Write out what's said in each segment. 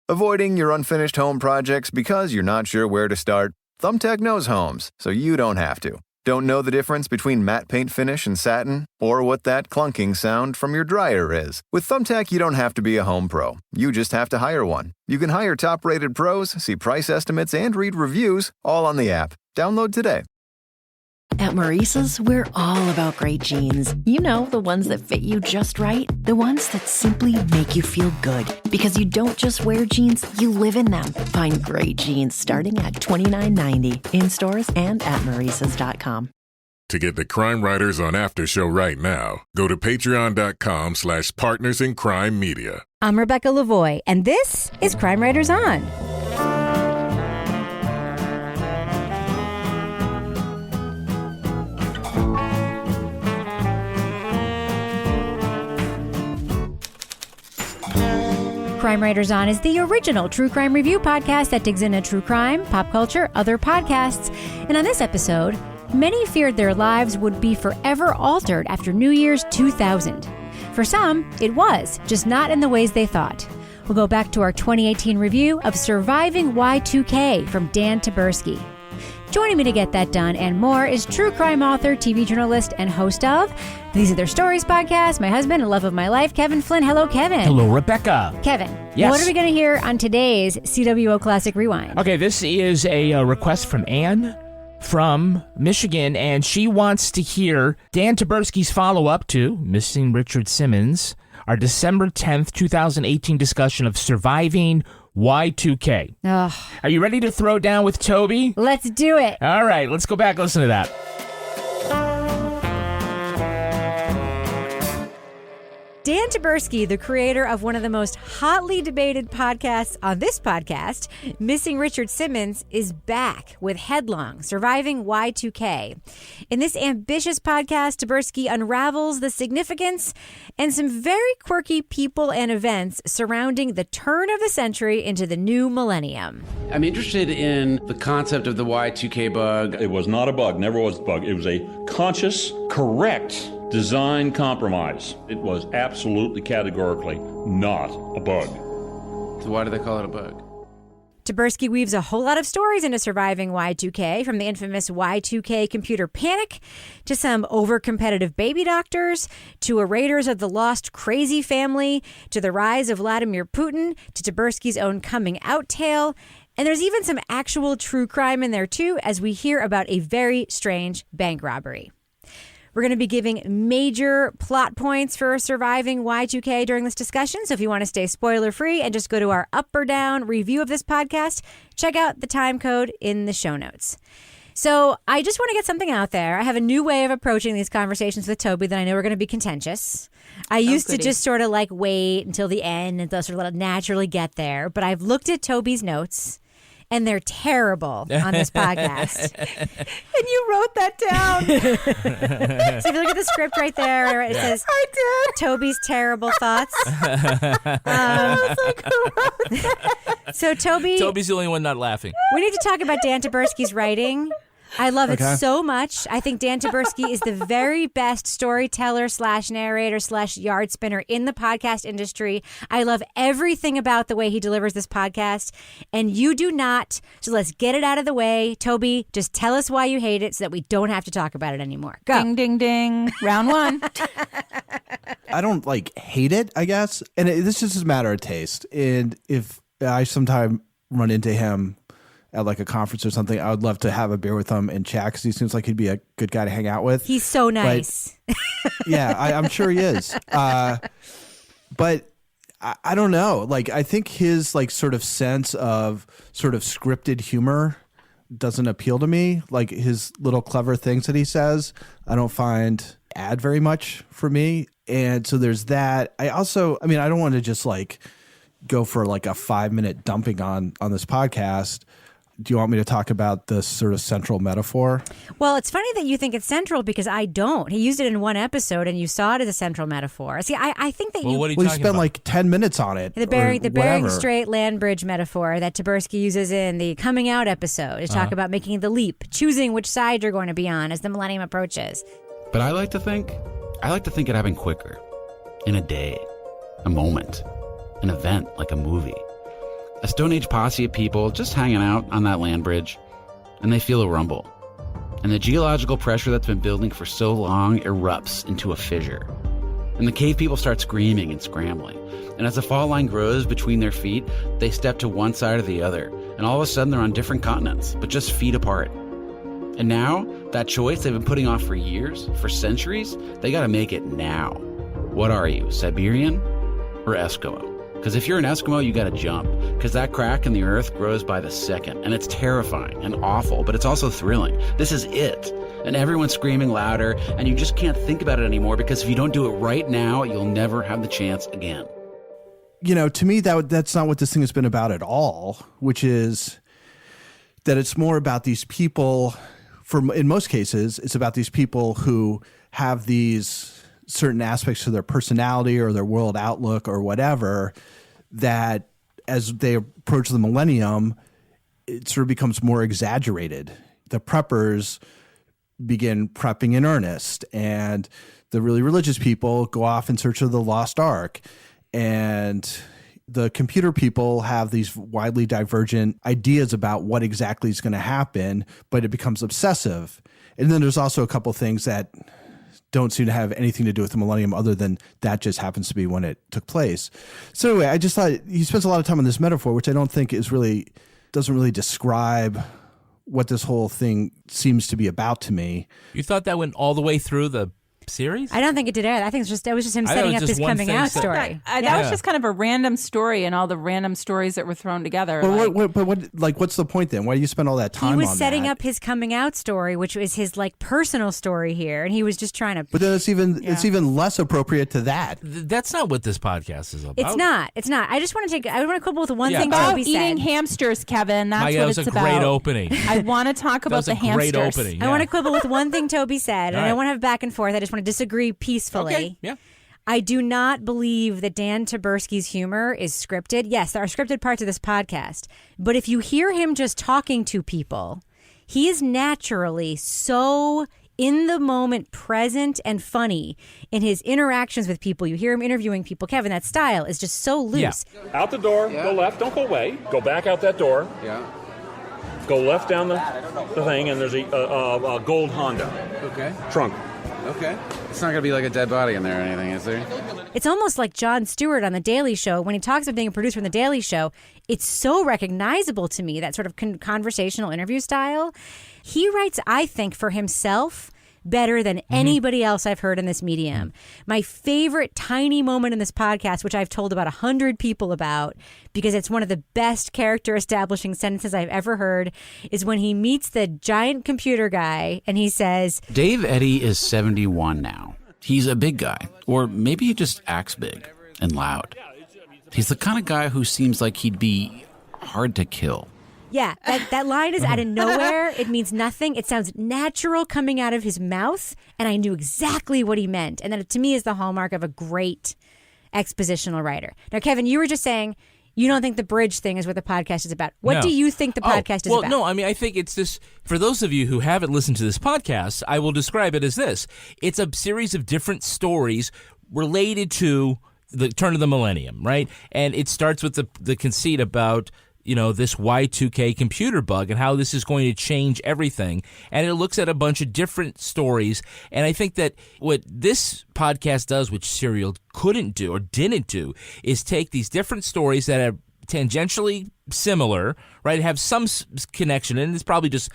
Avoiding your unfinished home projects because you're not sure where to start? Thumbtack knows homes, so you don't have to. Don't know the difference between matte paint finish and satin? Or what that clunking sound from your dryer is? With Thumbtack, you don't have to be a home pro. You just have to hire one. You can hire top-rated pros, see price estimates, and read reviews, all on the app. Download today. At Maurice's, we're all about great jeans. You know, the ones that fit you just right. The ones that simply make you feel good. Because you don't just wear jeans, you live in them. Find great jeans starting at $29.90 in stores and at Maurice's.com. To get the Crime Writers on Aftershow right now, go to patreon.com/partnersincrimemedia. I'm Rebecca Lavoie, and this is Crime Writers On. Crime Writers On is the original true crime review podcast that digs into true crime, pop culture, other podcasts. And on this episode, many feared their lives would be forever altered after New Year's 2000. For some, it was, just not in the ways they thought. We'll go back to our 2018 review of Surviving Y2K from Dan Taberski. Joining me to get that done and more is true crime author, TV journalist, and host of These Are Their Stories podcast, my husband and love of my life, Kevin Flynn. Hello, Kevin. Hello, Rebecca. Kevin, yes. What are we going to hear on today's CWO Classic Rewind? Okay, this is a request from Anne from Michigan, and she wants to hear Dan Taberski's follow-up to Missing Richard Simmons, our December 10th, 2018 discussion of Surviving Y2K. Ugh. Are you ready to throw down with Toby? Let's do it. All right, let's go back and listen to that. Dan Taberski, the creator of one of the most hotly debated podcasts on this podcast, Missing Richard Simmons, is back with Headlong, Surviving Y2K. In this ambitious podcast, Taberski unravels the significance and some very quirky people and events surrounding the turn of the century into the new millennium. I'm interested in the concept of the Y2K bug. It was not a bug, never was a bug. It was a conscious, correct design compromise. It was absolutely categorically not a bug. So why do they call it a bug? Taberski weaves a whole lot of stories into Surviving Y2K, from the infamous Y2K computer panic to some over-competitive baby doctors to a Raiders of the Lost crazy family to the rise of Vladimir Putin to Taberski's own coming out tale. And there's even some actual true crime in there too, as we hear about a very strange bank robbery. We're going to be giving major plot points for Surviving Y2K during this discussion. So if you want to stay spoiler-free and just go to our up or down review of this podcast, check out the time code in the show notes. So I just want to get something out there. I have a new way of approaching these conversations with Toby that I know are going to be contentious. I used to just sort of like wait until the end and sort of naturally get there. But I've looked at Toby's notes, and they're terrible on this podcast. And you wrote that down. So if you look at the script right there, it says, I did. Toby's terrible thoughts. I was like, who wrote that? So Toby's the only one not laughing. We need to talk about Dan Taberski's writing. I love it so much. I think Dan Taberski is the very best storyteller / narrator / yard spinner in the podcast industry. I love everything about the way he delivers this podcast, and you do not. So let's get it out of the way. Toby, just tell us why you hate it so that we don't have to talk about it anymore. Go. Ding, ding, ding. Round one. I don't hate it, I guess. And this is just a matter of taste. And if I sometime run into him at a conference or something, I would love to have a beer with him and chat, because he seems like he'd be a good guy to hang out with. He's so nice. But, yeah, I'm sure he is. But I don't know. I think his sort of sense of sort of scripted humor doesn't appeal to me. His little clever things that he says, I don't find add very much for me. And so there's that. I don't want to just go for a 5-minute dumping on this podcast. Do you want me to talk about the sort of central metaphor? Well, it's funny that you think it's central, because I don't. He used it in one episode, and you saw it as a central metaphor. See, I think that what are you we talking spent about? 10 minutes on it. The Bering Strait land bridge metaphor that Taberski uses in the coming out episode to talk about making the leap, choosing which side you're going to be on as the millennium approaches. But I like to think it happened quicker. In a day, a moment, an event like a movie. A Stone Age posse of people just hanging out on that land bridge, and they feel a rumble. And the geological pressure that's been building for so long erupts into a fissure. And the cave people start screaming and scrambling. And as the fault line grows between their feet, they step to one side or the other. And all of a sudden they're on different continents, but just feet apart. And now, that choice they've been putting off for years, for centuries, they gotta make it now. What are you, Siberian or Eskimo? Because if you're an Eskimo, you gotta jump. Because that crack in the earth grows by the second. And it's terrifying and awful, but it's also thrilling. This is it. And everyone's screaming louder, and you just can't think about it anymore, because if you don't do it right now, you'll never have the chance again. You know, to me, that's not what this thing has been about at all, which is that it's more about these people, in most cases, it's about these people who have these certain aspects to their personality or their world outlook or whatever, that as they approach the millennium, it sort of becomes more exaggerated. The preppers begin prepping in earnest, and the really religious people go off in search of the lost ark, and the computer people have these widely divergent ideas about what exactly is going to happen, but it becomes obsessive. And then there's also a couple things that don't seem to have anything to do with the millennium other than that just happens to be when it took place. So anyway, I just thought he spends a lot of time on this metaphor, which I don't think doesn't really describe what this whole thing seems to be about to me. You thought that went all the way through the series? I don't think it did either. I think it was just him setting up his coming out story. That was just kind of a random story and all the random stories that were thrown together. But what's the point then? Why do you spend all that time on that? He was setting up his coming out story, which was his personal story here, and he was just trying to. But then it's even less appropriate to that. That's not what this podcast is about. It's not. I just want to quibble with one thing about Toby said. Eating hamsters, Kevin. That's what it's about. That was a great opening. I want to talk about the hamsters. Great opening. Yeah. I want to quibble with one thing Toby said, and I don't want to have back and forth. I just want to disagree peacefully. Okay, yeah. I do not believe that Dan Taberski's humor is scripted. Yes, there are scripted parts of this podcast, but if you hear him just talking to people, he is naturally so in the moment, present and funny in his interactions with people. You hear him interviewing people. Kevin, that style is just so loose. Yeah. Out the door, go left, don't go away. Go back out that door. Yeah. Go left down the thing, and there's a gold Honda. Okay. Trunk. Okay. It's not going to be like a dead body in there or anything, is there? It's almost like Jon Stewart on The Daily Show. When he talks about being a producer on The Daily Show, it's so recognizable to me, that sort of conversational interview style. He writes, I think, for himself better than anybody else I've heard in this medium. My favorite tiny moment in this podcast, which I've told about 100 people about, because it's one of the best character establishing sentences I've ever heard, is when he meets the giant computer guy and he says, Dave Eddy is 71 now. He's a big guy, or maybe he just acts big and loud. He's the kind of guy who seems like he'd be hard to kill. Yeah, that line is out of nowhere. It means nothing. It sounds natural coming out of his mouth, and I knew exactly what he meant. And that, to me, is the hallmark of a great expositional writer. Now, Kevin, you were just saying you don't think the bridge thing is what the podcast is about. What do you think the podcast is about? Well, no, I mean, I think it's this. For those of you who haven't listened to this podcast, I will describe it as this. It's a series of different stories related to the turn of the millennium, right? And it starts with the conceit about this Y2K computer bug and how this is going to change everything. And it looks at a bunch of different stories. And I think that what this podcast does, which Serial couldn't do or didn't do, is take these different stories that are tangentially similar, right? Have some connection, and it's probably just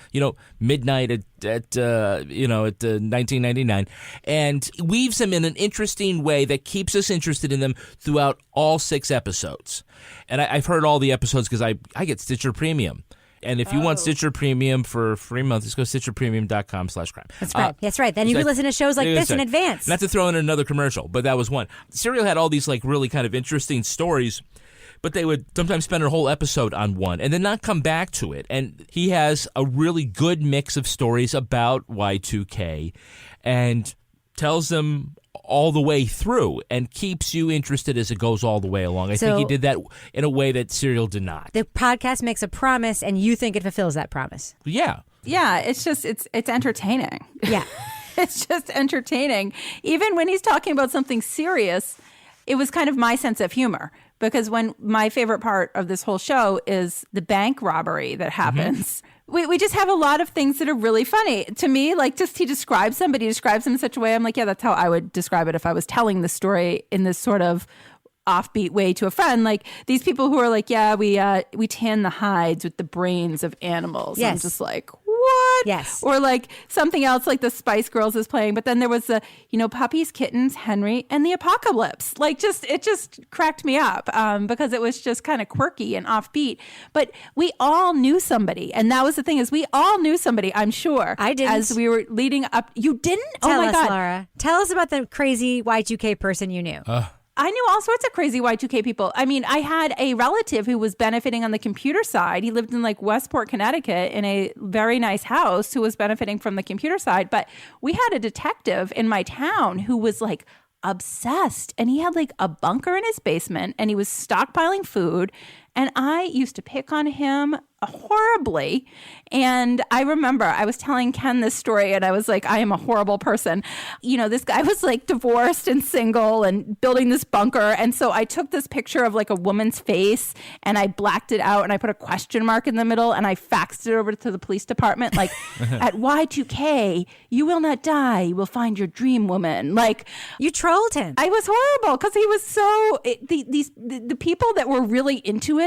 midnight at 1999, and weaves them in an interesting way that keeps us interested in them throughout all 6 episodes. And I've heard all the episodes because I get Stitcher Premium. And if you want Stitcher Premium for a free month, just go stitcherpremium.com/crime. That's right. That's right. Then you can listen to shows like this in advance. Not to throw in another commercial, but that was one. Serial had all these really kind of interesting stories, but they would sometimes spend a whole episode on one and then not come back to it. And he has a really good mix of stories about Y2K and tells them all the way through and keeps you interested as it goes all the way along. I think he did that in a way that Serial did not. The podcast makes a promise, and you think it fulfills that promise. Yeah. Yeah, it's just, it's entertaining. Yeah. It's just entertaining. Even when he's talking about something serious, it was kind of my sense of humor. because when my favorite part of this whole show is the bank robbery that happens. We just have a lot of things that are really funny. To me, like just he describes them in such a way. I'm like, yeah, that's how I would describe it if I was telling the story in this sort of offbeat way to a friend. Like these people who are like, yeah, we tan the hides with the brains of animals. Yes. I'm just like, what? Yes. Or like something else like the Spice Girls is playing. But then there was the, puppies, kittens, Henry, and the apocalypse. Like it just cracked me up because it was just kind of quirky and offbeat. But we all knew somebody. And that was the thing is we all knew somebody, I'm sure. I didn't. As we were leading up. You didn't? Tell oh my us, God. Laura. Tell us about the crazy Y2K person you knew. I knew all sorts of crazy Y2K people. I mean, I had a relative who was benefiting on the computer side. He lived in like Westport, Connecticut in a very nice house who was benefiting from the computer side. But we had a detective in my town who was like obsessed, and he had like a bunker in his basement and he was stockpiling food. And I used to pick on him horribly. And I remember I was telling Ken this story and I was like, I am a horrible person. This guy was like divorced and single and building this bunker. And so I took this picture of like a woman's face and I blacked it out and I put a question mark in the middle and I faxed it over to the police department. Like at Y2K, you will not die. You will find your dream woman. Like you trolled him. I was horrible because he was so the people that were really into it.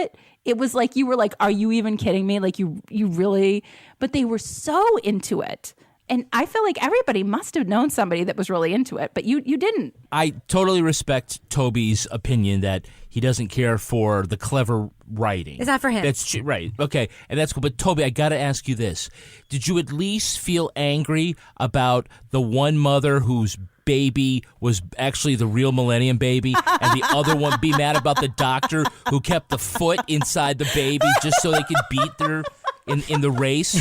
It was like you were like, are you even kidding me? Like you really, but they were so into it. And I feel like everybody must have known somebody that was really into it, but you didn't. I totally respect Toby's opinion that he doesn't care for the clever writing. It's not for him. That's right. Okay, and that's cool. But Toby, I got to ask you this: did you at least feel angry about the one mother whose baby was actually the real Millennium Baby, and the other one be mad about the doctor who kept the foot inside the baby just so they could beat her in the race?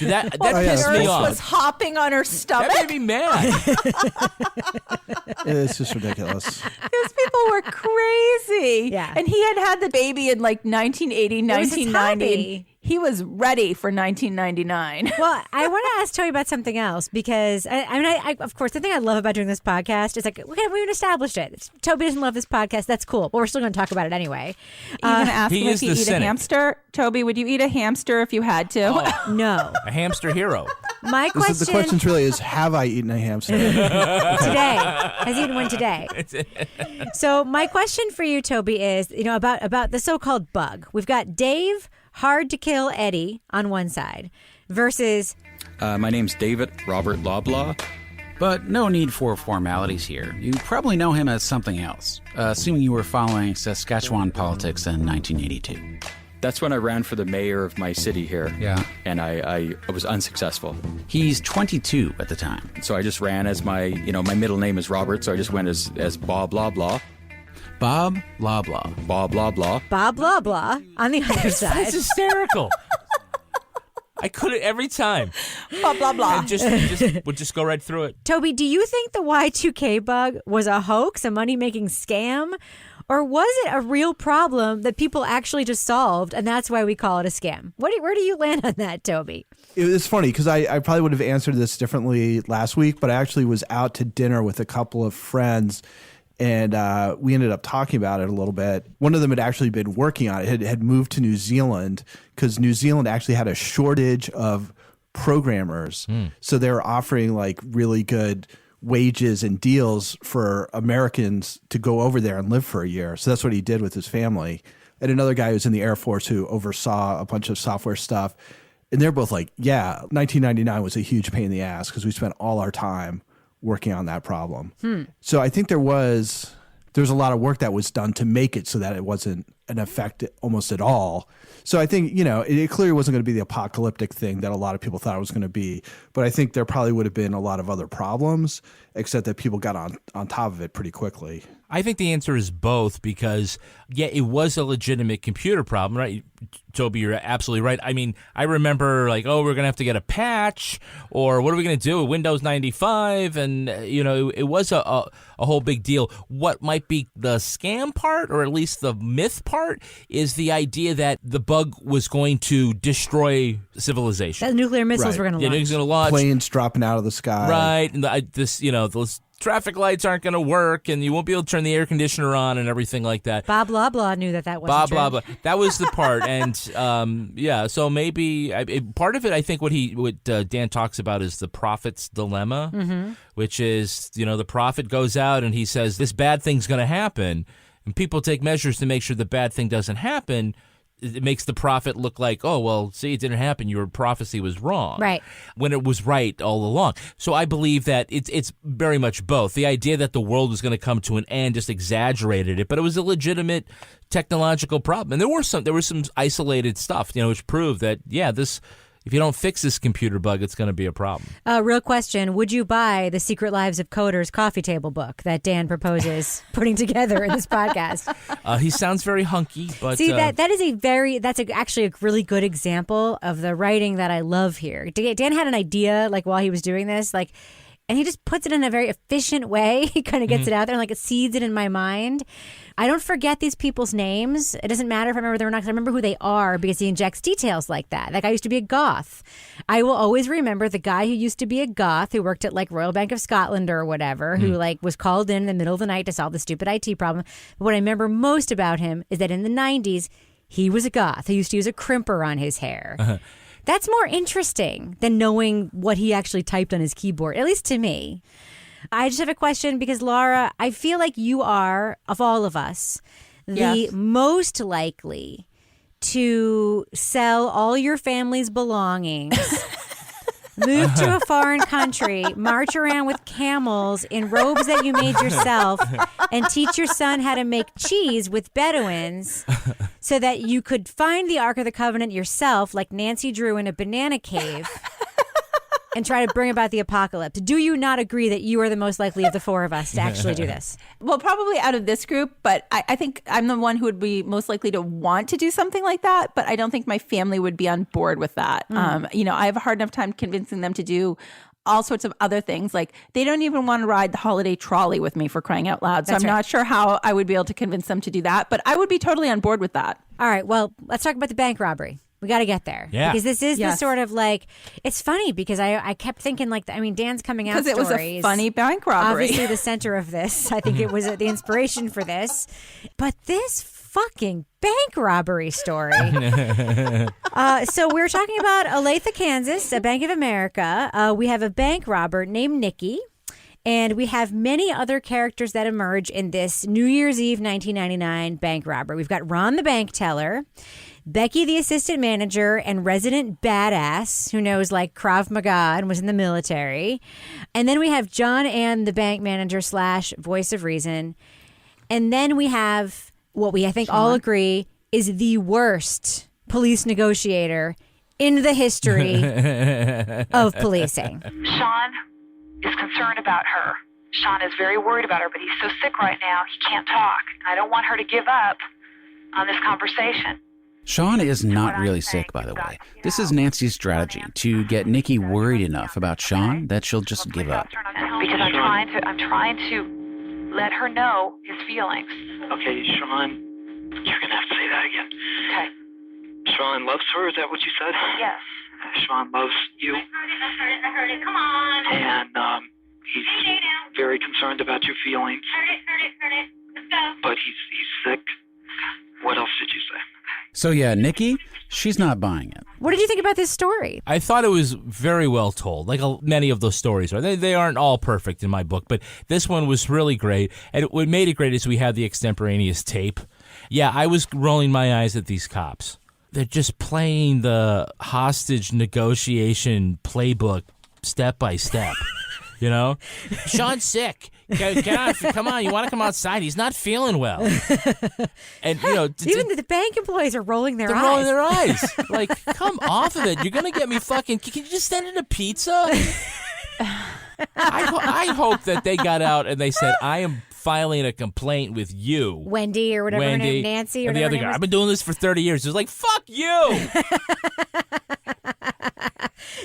That pissed me off. Was hopping on her stomach. That made me mad. It's just ridiculous. Those people were crazy. Yeah. And he had the baby in like 1980, 1990. He was ready for 1999. Well, I want to ask Toby about something else because, I of course, the thing I love about doing this podcast is like, we've established it. Toby doesn't love this podcast. That's cool. But we're still going to talk about it anyway. You going to ask him if he'd eat cynic. a hamster? Toby, would you eat a hamster if you had to? Oh, no. A hamster hero. My question... The question really is, have I eaten a hamster? Today. Has he eaten one today? So my question for you, Toby, is, about the so-called bug. We've got Dave... hard to kill Eddie on one side versus... my name's David Robert Loblaw. But no need for formalities here. You probably know him as something else, assuming you were following Saskatchewan politics in 1982. That's when I ran for the mayor of my city here. Yeah. And I was unsuccessful. He's 22 at the time. So I just ran as my middle name is Robert, so I just went as Bob Loblaw. Bob Loblaw. Bob Loblaw. Bob Loblaw on the other side. That's hysterical. I couldn't every time. Blah, blah, blah. And would just go right through it. Toby, do you think the Y2K bug was a hoax, a money-making scam? Or was it a real problem that people actually just solved, and that's why we call it a scam? Where do you land on that, Toby? It's funny because I probably would have answered this differently last week, but I actually was out to dinner with a couple of friends, and we ended up talking about it a little bit. One of them had actually been working on it, had moved to New Zealand because New Zealand actually had a shortage of programmers. So they were offering like really good wages and deals for Americans to go over there and live for a year. So that's what he did with his family. And another guy who was in the Air Force who oversaw a bunch of software stuff. And they're both like, yeah, 1999 was a huge pain in the ass because we spent all our time working on that problem. So I think there's a lot of work that was done to make it so that it wasn't an effect almost at all. So I think, it clearly wasn't going to be the apocalyptic thing that a lot of people thought it was going to be. But I think there probably would have been a lot of other problems, except that people got on top of it pretty quickly. I think the answer is both because, yeah, it was a legitimate computer problem, right? Toby, you're absolutely right. I mean, I remember like, we're going to have to get a patch, or what are we going to do with Windows 95? And, it was a whole big deal. What might be the scam part, or at least the myth part, is the idea that the bug was going to destroy civilization. That nuclear missiles were going to launch. It was going to launch. Planes dropping out of the sky. Right. And this traffic lights aren't going to work, and you won't be able to turn the air conditioner on and everything like that. Bob blah blah knew that wasn't Bob true. blah blah. That was the part, and so maybe part of it. I think what Dan talks about is the prophet's dilemma, which is the prophet goes out and he says this bad thing's going to happen, and people take measures to make sure the bad thing doesn't happen. It makes the prophet look like, oh, well, see, it didn't happen. Your prophecy was wrong. Right. When it was right all along. So I believe that it's very much both. The idea that the world was going to come to an end just exaggerated it, but it was a legitimate technological problem. And there was some isolated stuff, which proved that, if you don't fix this computer bug, it's going to be a problem. Real question. Would you buy the Secret Lives of Coders coffee table book that Dan proposes putting together in this podcast? He sounds very hunky, but... See, that's actually a really good example of the writing that I love here. Dan had an idea, while he was doing this, and he just puts it in a very efficient way. He kind of gets it out there and it seeds it in my mind. I don't forget these people's names. It doesn't matter if I remember them or not, because I remember who they are because he injects details like that. That guy used to be a goth. I will always remember the guy who used to be a goth, who worked at Royal Bank of Scotland or whatever, who was called in the middle of the night to solve the stupid IT problem. But what I remember most about him is that in the 90s, he was a goth. He used to use a crimper on his hair. Uh-huh. That's more interesting than knowing what he actually typed on his keyboard, at least to me. I just have a question because, Laura, I feel like you are, of all of us, the most likely to sell all your family's belongings, move to a foreign country, march around with camels in robes that you made yourself, and teach your son how to make cheese with Bedouins so that you could find the Ark of the Covenant yourself like Nancy Drew in a banana cave and try to bring about the apocalypse. Do you not agree that you are the most likely of the four of us to actually do this? Well, probably out of this group, but I think I'm the one who would be most likely to want to do something like that, but I don't think my family would be on board with that. I have a hard enough time convincing them to do all sorts of other things. They don't even want to ride the holiday trolley with me, for crying out loud. So I'm not sure how I would be able to convince them to do that, but I would be totally on board with that. All right, well, let's talk about the bank robbery. We got to get there. Yeah. Because this is the sort of it's funny because I kept thinking Dan's coming out stories. Because it was a funny bank robbery. Obviously the center of this. I think it was the inspiration for this. But this fucking bank robbery story. So we're talking about Olathe, Kansas, a Bank of America. We have a bank robber named Nicky. And we have many other characters that emerge in this New Year's Eve 1999 bank robbery. We've got Ron the bank teller, Becky the assistant manager and resident badass who knows Krav Maga and was in the military. And then we have John Ann the bank manager / voice of reason. And then we have what we I think all agree is the worst police negotiator in the history of policing. Sean is concerned about her. Sean is very worried about her, but he's so sick right now, he can't talk. I don't want her to give up on this conversation. Sean is not really sick, by the way. This is Nancy's strategy, to get Nicky worried enough about Sean that she'll just give up. Because I'm trying to let her know his feelings. Okay, Sean, you're going to have to say that again. Okay. Sean loves her, is that what you said? Yes. Sean loves you. I heard it. Come on. And he's very concerned about your feelings. Heard it. Let's go. But he's sick. What else did you say? So yeah, Nicky, she's not buying it. What did you think about this story? I thought it was very well told, like many of those stories are. They aren't all perfect in my book, but this one was really great. And what made it great is we had the extemporaneous tape. Yeah, I was rolling my eyes at these cops. They're just playing the hostage negotiation playbook step by step. You know? Sean's sick. Get out. Come on, you want to come outside? He's not feeling well. And even the bank employees are rolling their eyes. They're rolling their eyes. Like, come off of it. You're gonna get me fucking. Can you just send in a pizza? I hope that they got out and they said, I am filing a complaint with you, Wendy or whatever her name, Nancy or and the other guy. I've been doing this for 30 years. It was like, fuck you.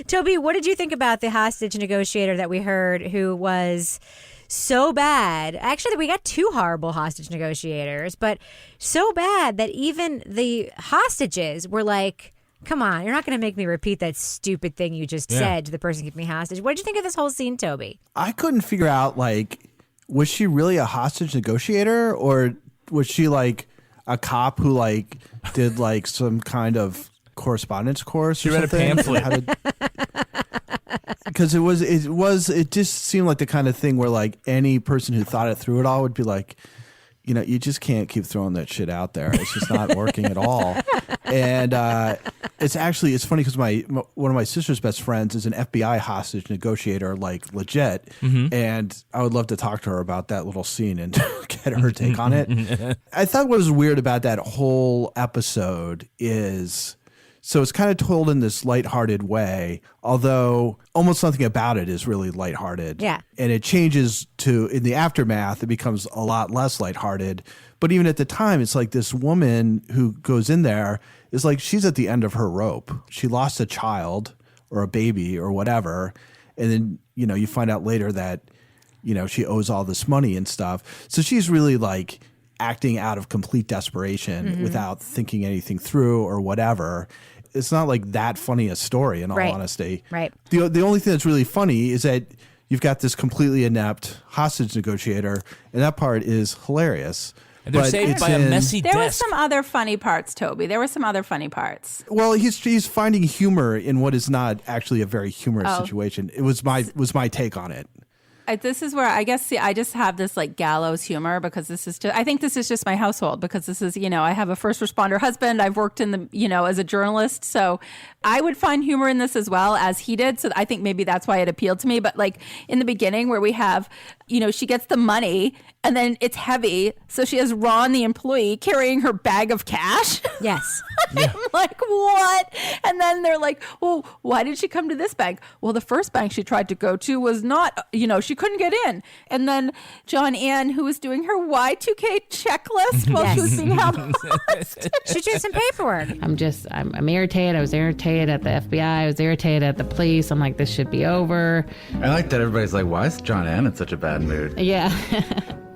Toby, what did you think about the hostage negotiator that we heard who was so bad? Actually, we got two horrible hostage negotiators, but so bad that even the hostages were like, Come on, you're not going to make me repeat that stupid thing you just said to the person keeping me hostage. What did you think of this whole scene, Toby? I couldn't figure out, like, was she really a hostage negotiator, or was she like a cop who like did like some kind of correspondence course? She read a pamphlet. Because it just seemed like the kind of thing where like any person who thought it through it all would be like, you know, you just can't keep throwing that shit out there. It's just not working at all. And it's funny because one of my sister's best friends is an FBI hostage negotiator, like legit. Mm-hmm. And I would love to talk to her about that little scene and get her take on it. I thought what was weird about that whole episode is, so it's kind of told in this lighthearted way, although almost nothing about it is really lighthearted. Yeah. And it changes to, in the aftermath, it becomes a lot less lighthearted. But even at the time, it's like this woman who goes in there is like, she's at the end of her rope. She lost a child or a baby or whatever. And then, you know, you find out later that, you know, she owes all this money and stuff. So she's really like acting out of complete desperation without thinking anything through or whatever. It's not like that funny a story, in all honesty. Right. The only thing that's really funny is that you've got this completely inept hostage negotiator, and that part is hilarious. And they're saved by a messy desk. There were some other funny parts, Toby. There were some other funny parts. Well, he's finding humor in what is not actually a very humorous situation. It was my take on it. This is where I guess I just have this like gallows humor because this is just, I think this is just my household because this is, you know, I have a first responder husband. I've worked in the, you know, as a journalist. So I would find humor in this as well as he did. So I think maybe that's why it appealed to me. But like in the beginning where we have, you know, she gets the money and then it's heavy. So she has Ron, the employee, carrying her bag of cash. Yes. I'm like, what? And then they're like, well, why did she come to this bank? Well, the first bank she tried to go to was not, you know, she couldn't get in. And then John Ann, who was doing her Y2K checklist while she was being held hostage. She did some paperwork. I'm irritated. I was irritated at the FBI. I was irritated at the police. I'm like, this should be over. I like that everybody's like, why is John Ann in such a bad mood? Yeah.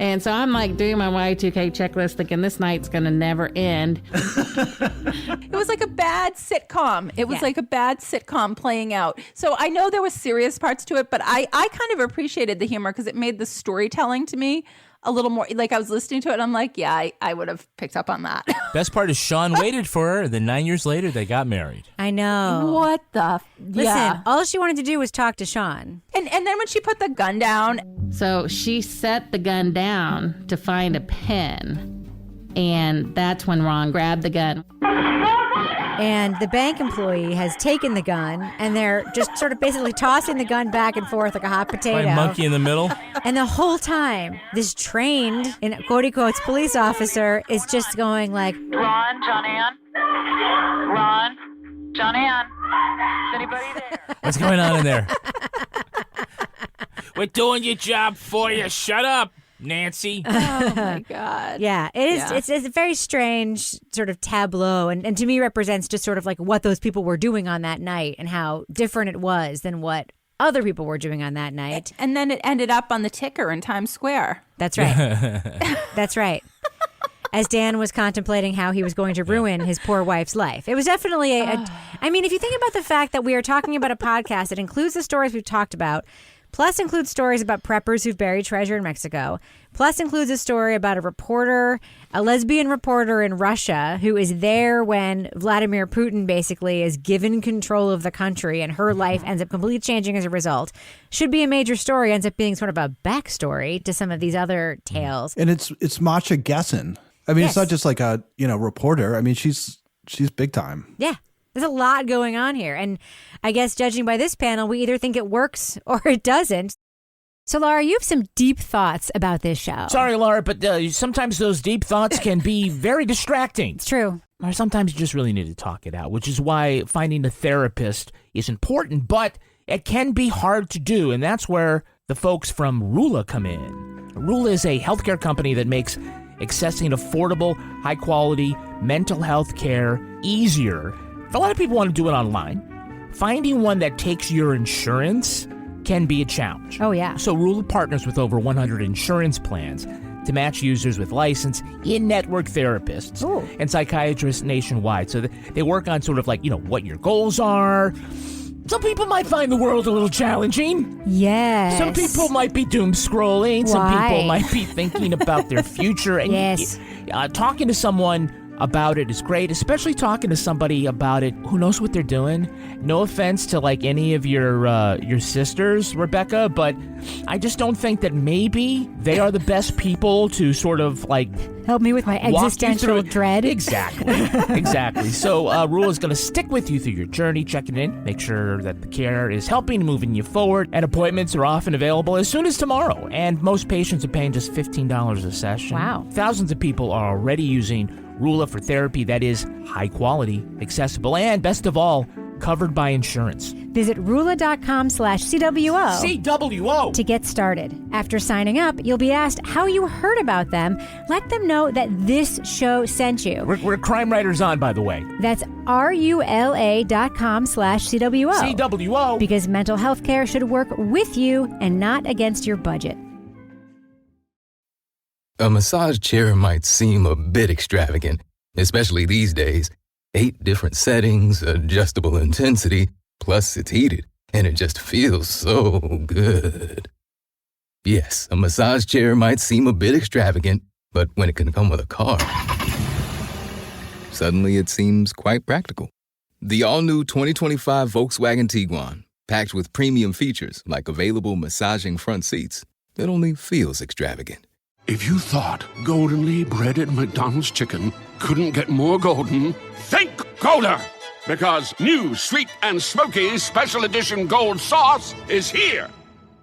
And so I'm like doing my Y2K checklist thinking this night's going to never end. It was like a bad sitcom. It was like a bad sitcom playing out. So I know there was serious parts to it, but I kind of appreciated the humor because it made the storytelling to me a little more, like I was listening to it and I'm like, yeah, I would have picked up on that. Best part is Sean waited for her, then 9 years later they got married. I know. What the? Listen, all she wanted to do was talk to Sean. And then when she put the gun down. So she set the gun down to find a pen. And that's when Ron grabbed the gun. And the bank employee has taken the gun, and they're just sort of basically tossing the gun back and forth like a hot potato. Like a monkey in the middle. And the whole time, this trained, in quote unquote, police officer is just going like, Ron, John Ann? Ron, John Ann? Is anybody there? What's going on in there? We're doing your job for you. Shut up, Nancy. Oh my God. Yeah, it is. It's a very strange sort of tableau, and to me represents just sort of like what those people were doing on that night and how different it was than what other people were doing on that night. And then it ended up on the ticker in Times Square. That's right. That's right. As Dan was contemplating how he was going to ruin his poor wife's life. It was definitely I mean, if you think about the fact that we are talking about a podcast that includes the stories we've talked about, plus includes stories about preppers who've buried treasure in Mexico, plus includes a story about a reporter, a lesbian reporter in Russia who is there when Vladimir Putin basically is given control of the country and her life ends up completely changing as a result. Should be a major story, ends up being sort of a backstory to some of these other tales. And it's Masha Gessen. I mean, It's not just like a, reporter. I mean, she's big time. Yeah. There's a lot going on here. And I guess judging by this panel, we either think it works or it doesn't. So, Laura, you have some deep thoughts about this show. Sorry, Laura, but sometimes those deep thoughts can be very distracting. It's true. Or sometimes you just really need to talk it out, which is why finding a therapist is important, but it can be hard to do. And that's where the folks from Rula come in. Rula is a healthcare company that makes accessing affordable, high-quality mental health care easier. A lot of people want to do it online. Finding one that takes your insurance can be a challenge. Oh, yeah. So Rula partners with over 100 insurance plans to match users with licensed in-network therapists and psychiatrists nationwide. So they work on sort of like, what your goals are. Some people might find the world a little challenging. Yes. Some people might be doom scrolling. Some Why? people might be thinking about their future. And yes. Talking to someone about it is great, especially talking to somebody about it who knows what they're doing. No offense to like any of your sisters, Rebecca, but I just don't think that maybe they are the best people to sort of like help me with my existential dread. Exactly. So Rule is going to stick with you through your journey, checking in, make sure that the care is helping, moving you forward, and appointments are often available as soon as tomorrow. And most patients are paying just $15 a session. Wow. Thousands of people are already using Rula for therapy that is high quality, accessible, and best of all, covered by insurance. Visit Rula.com/CWO CWO to get started. After signing up, you'll be asked how you heard about them. Let them know that this show sent you. We're Crime Writers On, by the way. That's RULA.com/CWO. CWO. Because mental health care should work with you and not against your budget. A massage chair might seem a bit extravagant, especially these days. 8 different settings, adjustable intensity, plus it's heated, and it just feels so good. Yes, a massage chair might seem a bit extravagant, but when it can come with a car, suddenly it seems quite practical. The all-new 2025 Volkswagen Tiguan, packed with premium features like available massaging front seats, it only feels extravagant. If you thought goldenly breaded McDonald's chicken couldn't get more golden, think golder! Because new sweet and smoky special edition gold sauce is here.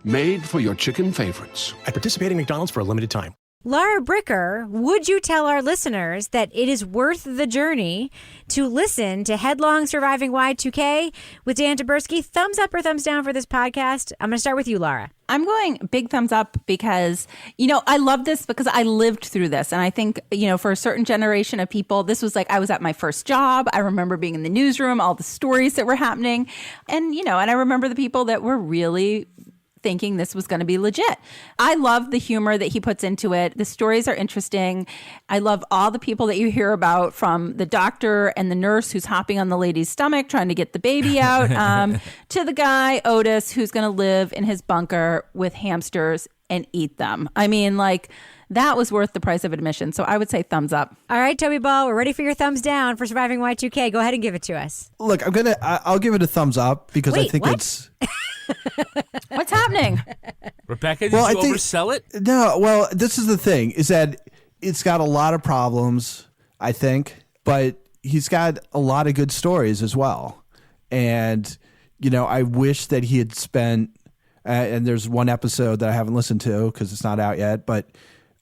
Made for your chicken favorites. At participating McDonald's for a limited time. Laura Bricker, would you tell our listeners that it is worth the journey to listen to Headlong Surviving Y2K with Dan Taberski? Thumbs up or thumbs down for this podcast? I'm going to start with you, Laura. I'm going big thumbs up because, I love this because I lived through this. And I think, for a certain generation of people, this was like I was at my first job. I remember being in the newsroom, all the stories that were happening. And, and I remember the people that were really thinking this was going to be legit. I love the humor that he puts into it. The stories are interesting. I love all the people that you hear about, from the doctor and the nurse who's hopping on the lady's stomach trying to get the baby out, to the guy, Otis, who's going to live in his bunker with hamsters and eat them. I mean, that was worth the price of admission. So I would say thumbs up. All right, Toby Ball, we're ready for your thumbs down for Surviving Y2K. Go ahead and give it to us. Look, I'll give it a thumbs up because I think it's... What's happening? Rebecca, did you oversell it? No, well, this is the thing, is that it's got a lot of problems, I think, but he's got a lot of good stories as well. And, I wish that he had spent, and there's one episode that I haven't listened to because it's not out yet, but,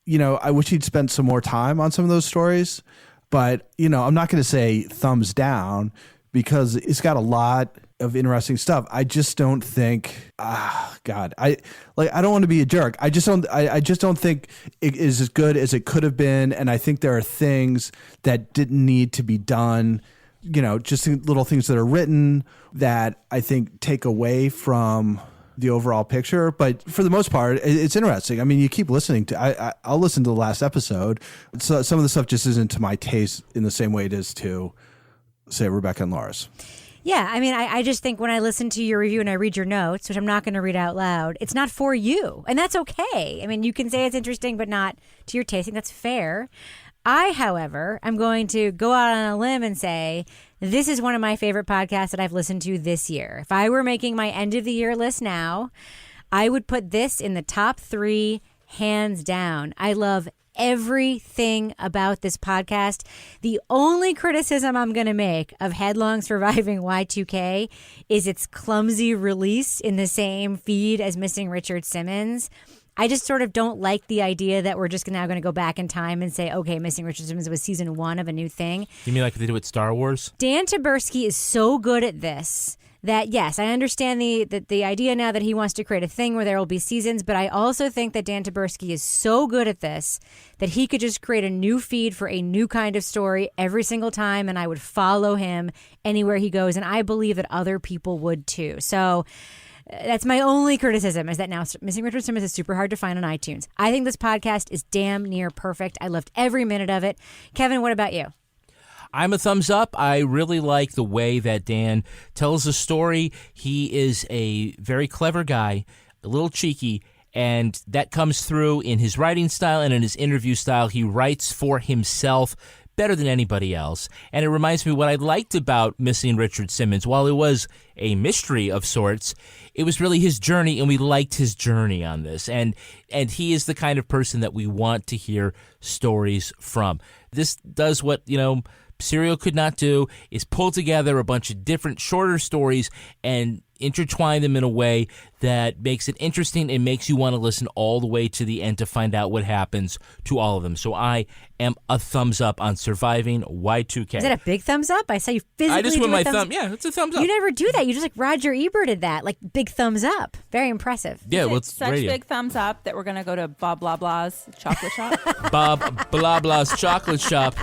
I wish he'd spent some more time on some of those stories. But, I'm not going to say thumbs down because it's got a lot of interesting stuff. I just don't think, I don't want to be a jerk. I just don't think it is as good as it could have been. And I think there are things that didn't need to be done, just little things that are written that I think take away from the overall picture. But for the most part, it's interesting. I mean, you keep listening to, I'll listen to the last episode. So some of the stuff just isn't to my taste in the same way it is to, say, Rebecca and Laura's. Yeah, I mean, I just think when I listen to your review and I read your notes, which I'm not going to read out loud, it's not for you. And that's okay. I mean, you can say it's interesting, but not to your tasting. That's fair. I, however, am going to go out on a limb and say this is one of my favorite podcasts that I've listened to this year. If I were making my end of the year list now, I would put this in the top 3, hands down. I love everything about this podcast. The only criticism I'm going to make of Headlong Surviving Y2K is its clumsy release in the same feed as Missing Richard Simmons. I just sort of don't like the idea that we're just now going to go back in time and say, okay, Missing Richard Simmons was season 1 of a new thing. You mean like they do with Star Wars? Dan Taberski is so good at this that, yes, I understand the idea now that he wants to create a thing where there will be seasons, but I also think that Dan Taberski is so good at this that he could just create a new feed for a new kind of story every single time, and I would follow him anywhere he goes, and I believe that other people would too. So That's my only criticism, is that now Missing Richard Simmons is super hard to find on iTunes. I think this podcast is damn near perfect. I loved every minute of it. Kevin, what about you? I'm a thumbs up. I really like the way that Dan tells the story. He is a very clever guy, a little cheeky, and that comes through in his writing style and in his interview style. He writes for himself better than anybody else. And it reminds me what I liked about Missing Richard Simmons. While it was a mystery of sorts, it was really his journey, and we liked his journey on this. And he is the kind of person that we want to hear stories from. This does what, Serial could not do, is pull together a bunch of different shorter stories and intertwine them in a way that makes it interesting and makes you want to listen all the way to the end to find out what happens to all of them. So I am a thumbs up on Surviving Y2K. Is that a big thumbs up? I saw you physically I just went do my a thumbs thumb. Yeah, it's a thumbs up. You never do that. You just like Roger Ebert did that. Like big thumbs up. Very impressive. Yeah, well, it's such radio. big thumbs up that we're going to go to Bob Blah Blah's chocolate shop. Bob Blah Blah's chocolate shop.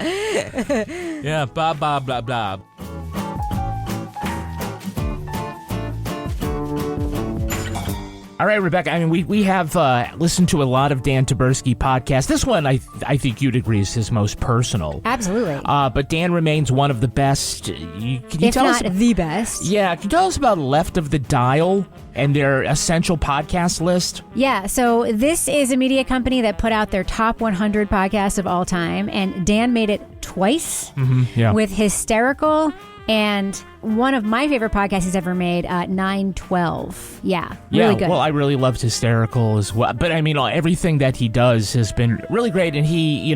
Yeah, Bob Blah Blah Blah. All right, Rebecca. I mean, we have listened to a lot of Dan Taberski podcasts. This one, I think you'd agree, is his most personal. Absolutely. But Dan remains one of the best. Can you if tell not us, the best. Yeah. Can you tell us about Left of the Dial and their essential podcast list? Yeah, so this is a media company that put out their top 100 podcasts of all time, and Dan made it twice with Hysterical and one of my favorite podcasts he's ever made, 912. Yeah, really good. Well, I really loved Hysterical as well. But I mean, everything that he does has been really great. And he,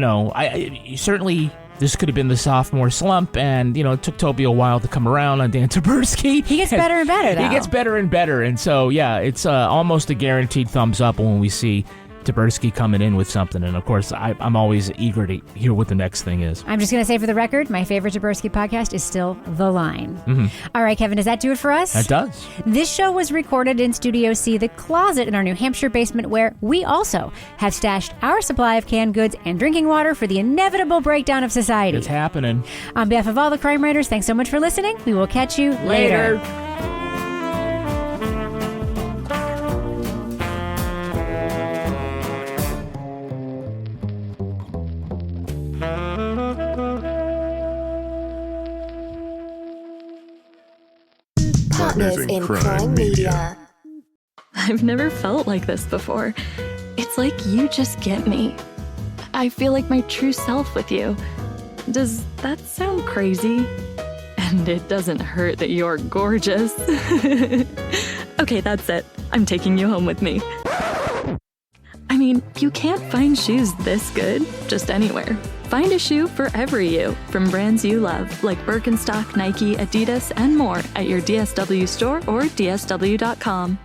certainly this could have been the sophomore slump. And, it took Toby a while to come around on Dan Taberski. He gets better and better, though. He gets better and better. And so, yeah, it's almost a guaranteed thumbs up when we see Taberski coming in with something. And of course, I'm always eager to hear what the next thing is. I'm just going to say for the record, my favorite Taberski podcast is still The Line. Mm-hmm. All right, Kevin, does that do it for us? That does. This show was recorded in Studio C, the closet in our New Hampshire basement, where we also have stashed our supply of canned goods and drinking water for the inevitable breakdown of society. It's happening. On behalf of all the crime writers, thanks so much for listening. We will catch you later. Partners in Crime Media. I've never felt like this before. It's like you just get me. I feel like my true self with you. Does that sound crazy? And it doesn't hurt that you're gorgeous. Okay, that's it. I'm taking you home with me. I mean, you can't find shoes this good just anywhere. Find a shoe for every you from brands you love, like Birkenstock, Nike, Adidas, and more at your DSW store or DSW.com.